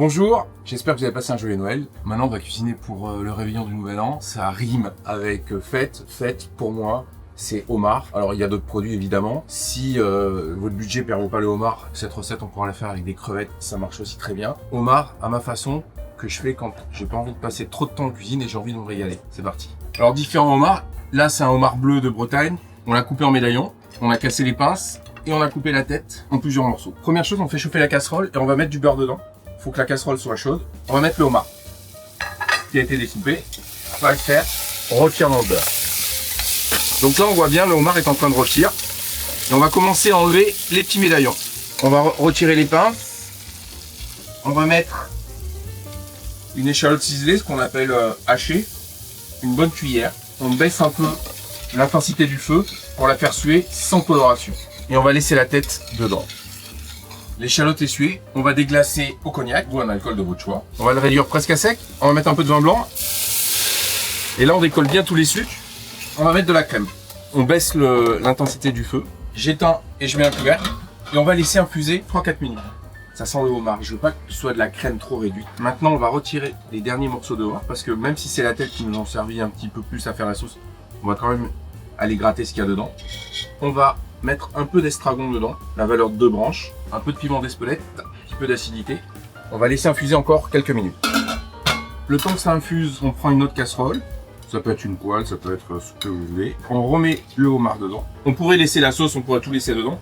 Bonjour, j'espère que vous avez passé un joyeux Noël. Maintenant, on va cuisiner pour le réveillon du Nouvel An. Ça rime avec fête. Fête, pour moi, c'est homard. Alors, il y a d'autres produits, évidemment. Si votre budget ne permet pas le homard, cette recette, on pourra la faire avec des crevettes. Ça marche aussi très bien. Homard, à ma façon, que je fais quand j'ai pas envie de passer trop de temps en cuisine et j'ai envie de me régaler. C'est parti. Alors, différents homards. Là, c'est un homard bleu de Bretagne. On l'a coupé en médaillons. On a cassé les pinces et on a coupé la tête en plusieurs morceaux. Première chose, on fait chauffer la casserole et on va mettre du beurre dedans. Faut que la casserole soit chaude. On va mettre le homard qui a été découpé. On va le faire rôtir dans le beurre. Donc là, on voit bien le homard est en train de rôtir. Et on va commencer à enlever les petits médaillons. On va retirer les pinces. On va mettre une échalote ciselée, ce qu'on appelle hachée. Une bonne cuillère. On baisse un peu l'intensité du feu pour la faire suer sans coloration. Et on va laisser la tête dedans. L'échalote est suée, on va déglacer au cognac ou un alcool de votre choix. On va le réduire presque à sec, on va mettre un peu de vin blanc. Et là on décolle bien tous les sucres. On va mettre de la crème. On baisse l'intensité du feu. J'éteins et je mets un couvercle. Et on va laisser infuser 3-4 minutes. Ça sent le homard, je veux pas que ce soit de la crème trop réduite. Maintenant on va retirer les derniers morceaux de homard parce que même si c'est la tête qui nous ont servi un petit peu plus à faire la sauce, on va quand même aller gratter ce qu'il y a dedans. On va mettre un peu d'estragon dedans, la valeur de 2 branches, un peu de piment d'Espelette, un petit peu d'acidité. On va laisser infuser encore quelques minutes. Le temps que ça infuse, on prend une autre casserole. Ça peut être une poêle, ça peut être ce que vous voulez. On remet le homard dedans. On pourrait laisser la sauce, on pourrait tout laisser dedans.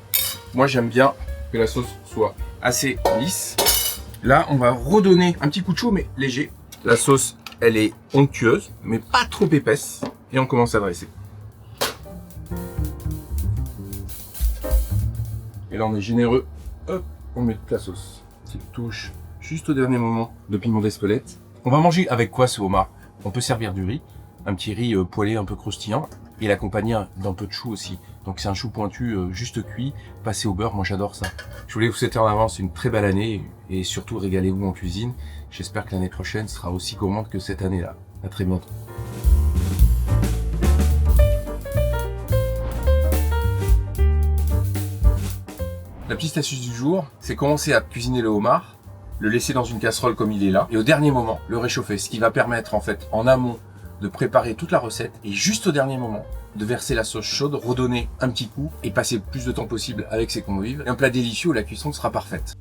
Moi j'aime bien que la sauce soit assez lisse. Là on va redonner un petit coup de chaud mais léger. La sauce elle est onctueuse mais pas trop épaisse. Et on commence à dresser. Et là on est généreux, hop, on met toute la sauce. Petite touche, juste au dernier moment, de piment d'Espelette. On va manger avec quoi ce homard? On peut servir du riz, un petit riz poêlé un peu croustillant, et l'accompagner d'un peu de chou aussi. Donc c'est un chou pointu juste cuit, passé au beurre, moi j'adore ça. Je voulais vous souhaiter en avance une très belle année, et surtout régalez-vous en cuisine. J'espère que l'année prochaine sera aussi gourmande que cette année-là. À très bientôt. La petite astuce du jour, c'est commencer à cuisiner le homard, le laisser dans une casserole comme il est là, et au dernier moment, le réchauffer, ce qui va permettre en fait, en amont, de préparer toute la recette, et juste au dernier moment, de verser la sauce chaude, redonner un petit coup, et passer le plus de temps possible avec ses convives, et un plat délicieux où la cuisson sera parfaite.